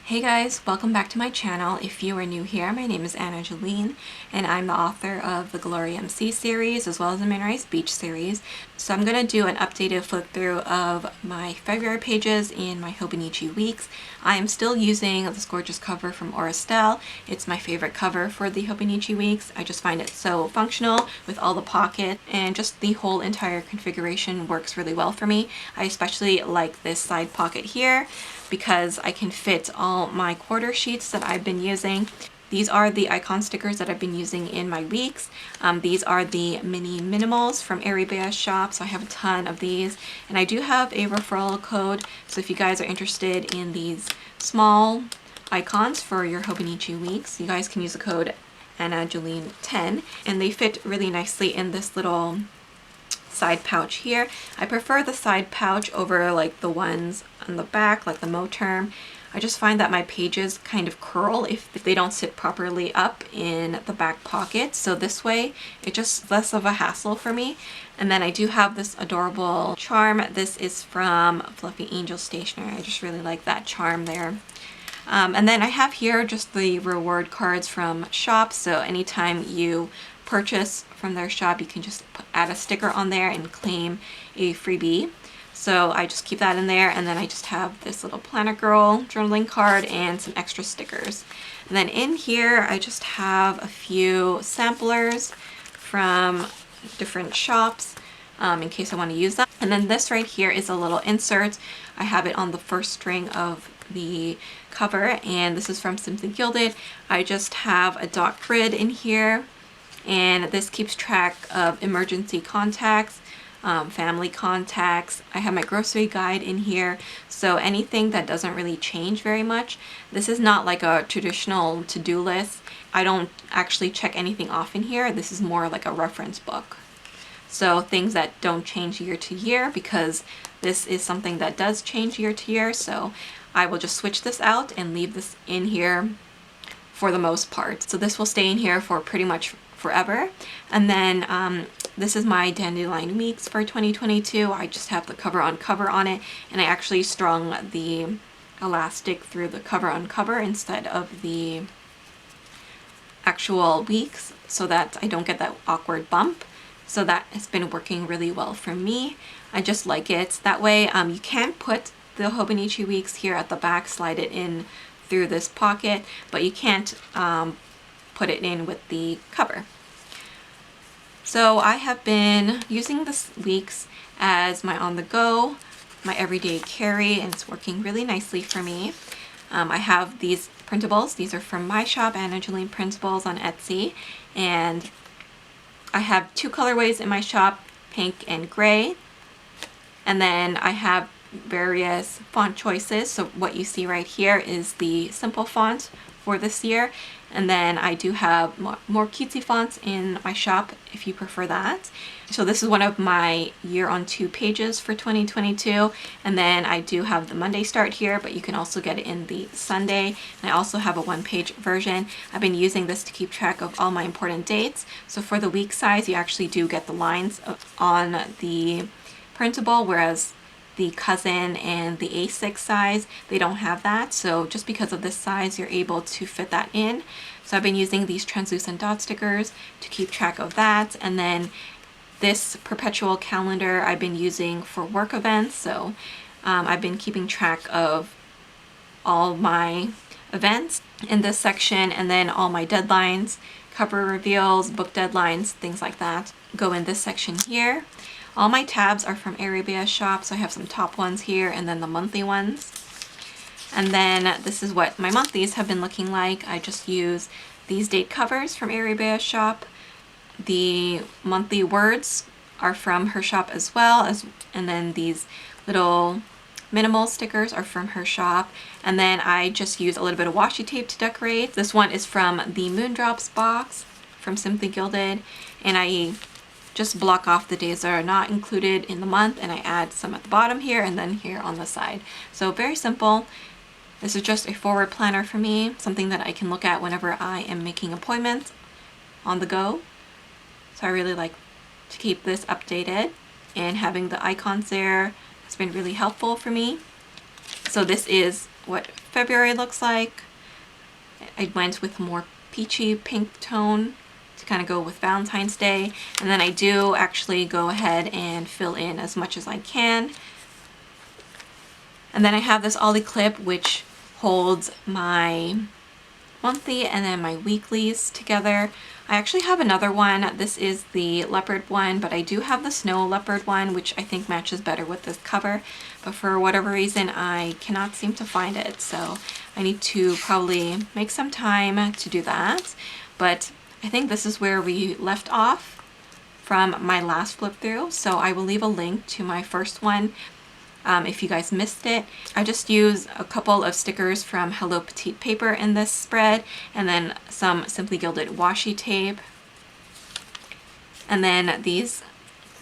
Hey guys, welcome back to my channel. If you are new here, my name is Jolene, and I'm the author of the Glory MC series as well as the MOONRISE Beach series. So I'm going to do an updated flip through of my February pages in my Hobonichi weeks. I am still using this gorgeous cover from Estelle. It's my favorite cover for the Hobonichi weeks. I just find it so functional with all the pockets, and just the whole entire configuration works really well for me. I especially like this side pocket here because I can fit all my quarter sheets that I've been using. These are the icon stickers that I've been using in my weeks. These are the mini minimals from ArieBea's shop, so I have a ton of these. And I do have a referral code, so if you guys are interested in these small icons for your Hobonichi weeks, you guys can use the code AnnaJolene10, and they fit really nicely in this little side pouch here. I prefer the side pouch over like the ones on the back, like the Mo term. I just find that my pages kind of curl if they don't sit properly up in the back pocket. So this way, it's just less of a hassle for me. And then I do have this adorable charm. This is from Fluffy Angel Stationery. I just really like that charm there. And then I have here just the reward cards from shop. So anytime you purchase from their shop, you can just add a sticker on there and claim a freebie. So I just keep that in there, and then I just have this little Planner Girl journaling card and some extra stickers. And then in here I just have a few samplers from different shops in case I want to use them. And then this right here is a little insert. I have it on the first string of the cover, and this is from Simply Gilded. I just have a dot grid in here, and this keeps track of emergency contacts, family contacts. I have my grocery guide in here, so anything that doesn't really change very much. This is not like a traditional to-do list. I don't actually check anything off in here. This is more like a reference book. So things that don't change year to year, because this is something that does change year to year, so I will just switch this out and leave this in here for the most part. So this will stay in here for pretty much forever. And then this is my Dandelion Weeks for 2022. I just have the cover on it, and I actually strung the elastic through the cover on cover instead of the actual weeks, so that I don't get that awkward bump. So that has been working really well for me. I just like it that way. You can put the Hobonichi Weeks here at the back, slide it in through this pocket, but you can't put it in with the cover. So I have been using this weeks as my on-the-go, my everyday carry, and it's working really nicely for me. I have these printables. These are from my shop, Jolene Printables on Etsy, and I have two colorways in my shop, pink and gray. And then I have various font choices. So what you see right here is the simple font for this year, and then I do have more cutesy fonts in my shop if you prefer that. So this is one of my year on 2 pages for 2022, and then I do have the Monday start here, but you can also get it in the Sunday, and I also have a 1-page version. I've been using this to keep track of all my important dates. So for the week size, you actually do get the lines on the printable, whereas the cousin and the A6 size, they don't have that. So just because of this size, you're able to fit that in. So I've been using these translucent dot stickers to keep track of that. And then this perpetual calendar I've been using for work events. So I've been keeping track of all my events in this section, and then all my deadlines, cover reveals, book deadlines, things like that go in this section here. All my tabs are from ArieBea's shop, so I have some top ones here and then the monthly ones. And then this is what my monthlies have been looking like. I just use these date covers from ArieBea's shop. The monthly words are from her shop as well, and then these little minimal stickers are from her shop. And then I just use a little bit of washi tape to decorate. This one is from the Moondrops box from Simply Gilded, and I just block off the days that are not included in the month, and I add some at the bottom here and then here on the side. So very simple. This is just a forward planner for me, something that I can look at whenever I am making appointments on the go. So I really like to keep this updated, and having the icons there has been really helpful for me. So this is what February looks like. I went with a more peachy pink tone to kind of go with Valentine's Day. And then I do actually go ahead and fill in as much as I can. And then I have this Ollie clip which holds my monthly and then my weeklies together. I actually have another one. This is the leopard one, but I do have the snow leopard one, which I think matches better with this cover. But for whatever reason, I cannot seem to find it. So I need to probably make some time to do that. But I think this is where we left off from my last flip through. So I will leave a link to my first one. If you guys missed it. I just use a couple of stickers from Hello Petite Paper in this spread, and then some Simply Gilded washi tape. And then these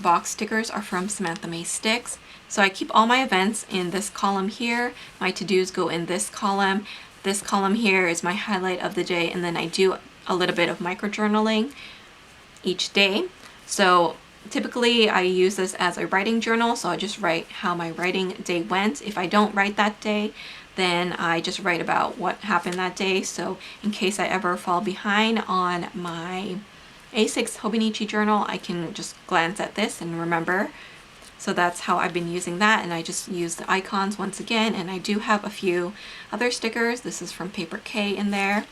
box stickers are from Samantha May Sticks. So I keep all my events in this column here. My to-dos go in this column. This column here is my highlight of the day, and then I do a little bit of micro journaling each day. So typically I use this as a writing journal, so I just write how my writing day went. If I don't write that day, then I just write about what happened that day. So in case I ever fall behind on my A6 Hobonichi journal, I can just glance at this and remember. So that's how I've been using that, and I just use the icons once again, and I do have a few other stickers. This is from Paper K in there.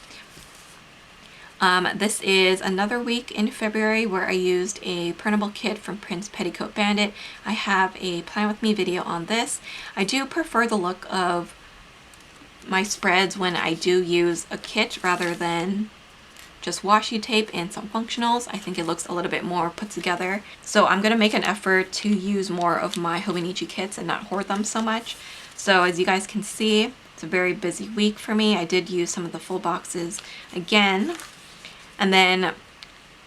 This is another week in February where I used a printable kit from Prince Petticoat Bandit. I have a Plan With Me video on this. I do prefer the look of my spreads when I do use a kit rather than just washi tape and some functionals. I think it looks a little bit more put together. So I'm going to make an effort to use more of my Hobonichi kits and not hoard them so much. So as you guys can see, it's a very busy week for me. I did use some of the full boxes again. And then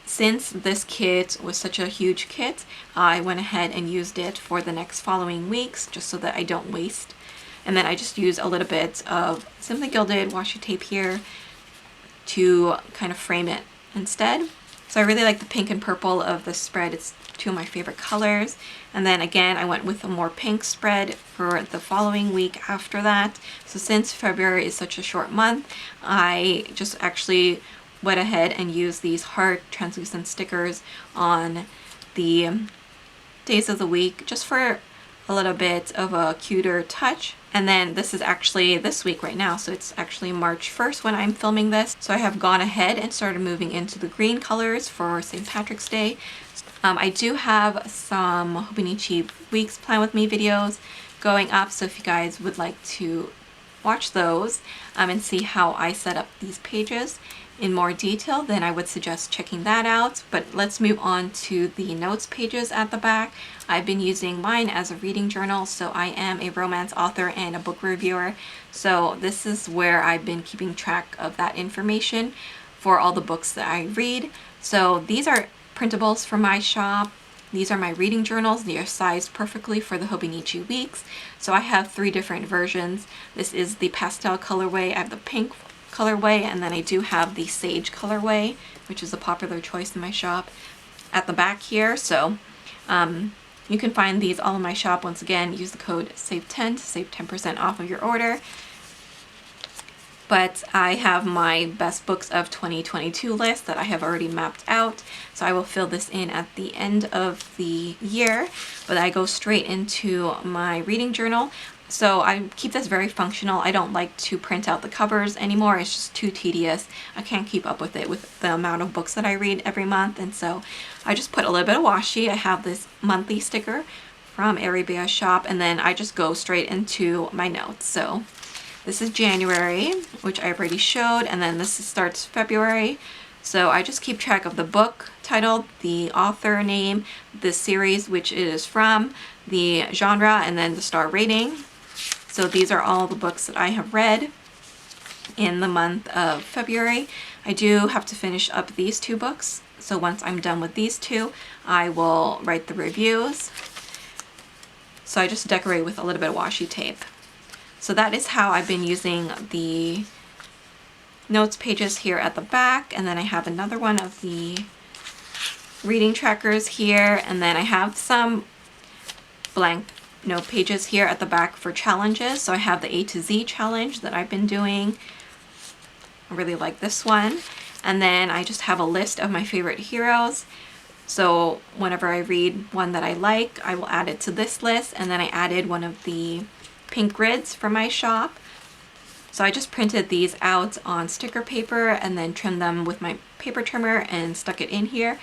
since this kit was such a huge kit, I went ahead and used it for the next following weeks just so that I don't waste. And then I just use a little bit of Simply Gilded washi tape here to kind of frame it instead. So I really like the pink and purple of the spread. It's two of my favorite colors. And then again, I went with a more pink spread for the following week after that. So since February is such a short month, I just actually went ahead and used these hard translucent stickers on the days of the week just for a little bit of a cuter touch. And then this is actually this week right now, so it's actually March 1st when I'm filming this. So I have gone ahead and started moving into the green colors for St. Patrick's Day. I do have some Hobonichi Weeks Plan With Me videos going up, so if you guys would like to watch those and see how I set up these pages in more detail, then I would suggest checking that out. But let's move on to the notes pages at the back. I've been using mine as a reading journal, so I am a romance author and a book reviewer. So this is where I've been keeping track of that information for all the books that I read. So these are printables from my shop. These are my reading journals. They are sized perfectly for the Hobonichi Weeks. So I have 3 different versions. This is the pastel colorway. I have the pink colorway, and then I do have the sage colorway, which is a popular choice in my shop at the back here. So you can find these all in my shop. Once again, use the code SAVE10 to save 10% off of your order. But I have my best books of 2022 list that I have already mapped out. So I will fill this in at the end of the year, but I go straight into my reading journal. So I keep this very functional. I don't like to print out the covers anymore. It's just too tedious. I can't keep up with it with the amount of books that I read every month. And so I just put a little bit of washi. I have this monthly sticker from ArieBea shop, and then I just go straight into my notes. So this is January, which I already showed, and then this starts February. So I just keep track of the book title, the author name, the series which it is from, the genre, and then the star rating. So these are all the books that I have read in the month of February. I do have to finish up these 2 books. So once I'm done with these 2, I will write the reviews. So I just decorate with a little bit of washi tape. So that is how I've been using the notes pages here at the back. And then I have another one of the reading trackers here. And then I have some blank pages here at the back for challenges. So I have the A to Z challenge that I've been doing. I really like this one. And then I just have a list of my favorite heroes. So whenever I read one that I like, I will add it to this list. And then I added one of the pink grids from my shop. So I just printed these out on sticker paper and then trimmed them with my paper trimmer and stuck it in here.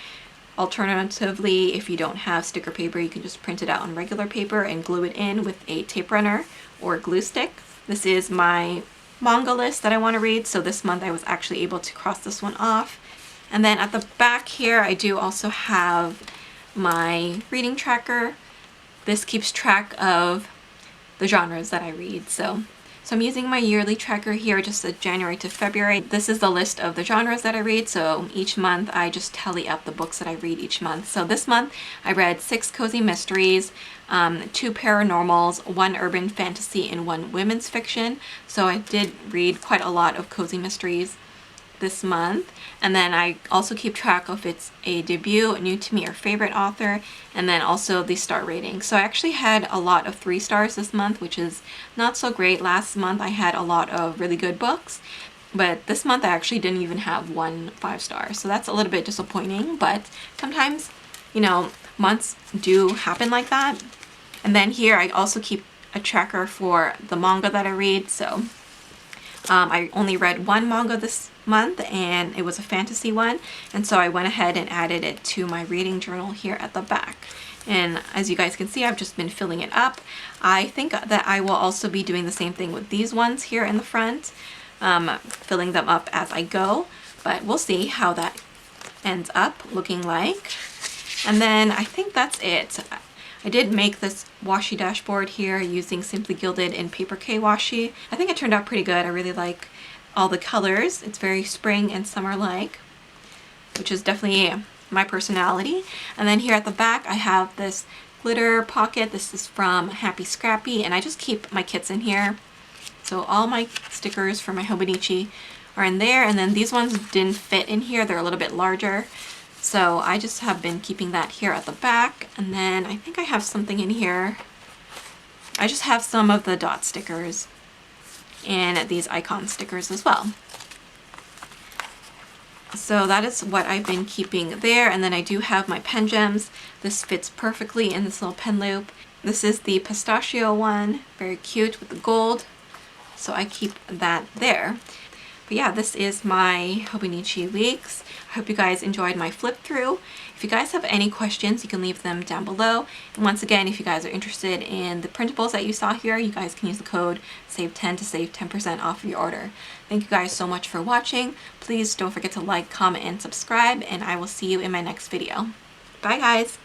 Alternatively, if you don't have sticker paper, you can just print it out on regular paper and glue it in with a tape runner or glue stick. This is my manga list that I want to read, so this month I was actually able to cross this one off. And then at the back here, I do also have my reading tracker. This keeps track of the genres that I read. So I'm using my yearly tracker here, just the January to February. This is the list of the genres that I read. So each month I just tally up the books that I read each month. So this month I read 6 cozy mysteries, 2 paranormals, 1 urban fantasy, and 1 women's fiction. So I did read quite a lot of cozy mysteries this month. And then I also keep track of if it's a debut, new to me, or favorite author, and then also the star rating. So I actually had a lot of 3 stars this month, which is not so great. Last month I had a lot of really good books, but this month I actually didn't even have 1 5-star. So that's a little bit disappointing, but sometimes, you know, months do happen like that. And then here I also keep a tracker for the manga that I read. So I only read 1 manga this month, and it was a fantasy one, and so I went ahead and added it to my reading journal here at the back. And as you guys can see, I've just been filling it up. I think that I will also be doing the same thing with these ones here in the front, filling them up as I go, but we'll see how that ends up looking like. And then I think that's it. I did make this washi dashboard here using Simply Gilded and Paper K washi. I think it turned out pretty good. I really like all the colors. It's very spring and summer-like, which is definitely my personality. And then here at the back, I have this glitter pocket. This is from Happy Scrappy, and I just keep my kits in here. So all my stickers for my Hobonichi are in there, and then these ones didn't fit in here. They're a little bit larger. So I just have been keeping that here at the back. And then I think I have something in here. I just have some of the dot stickers and these icon stickers as well. So that is what I've been keeping there. And then I do have my pen gems. This fits perfectly in this little pen loop. This is the pistachio one, very cute with the gold. So I keep that there. But yeah, this is my Hobonichi weeks. I hope you guys enjoyed my flip through. If you guys have any questions, you can leave them down below. And once again, if you guys are interested in the printables that you saw here, you guys can use the code SAVE10 to save 10% off of your order. Thank you guys so much for watching. Please don't forget to like, comment, and subscribe, and I will see you in my next video. Bye guys!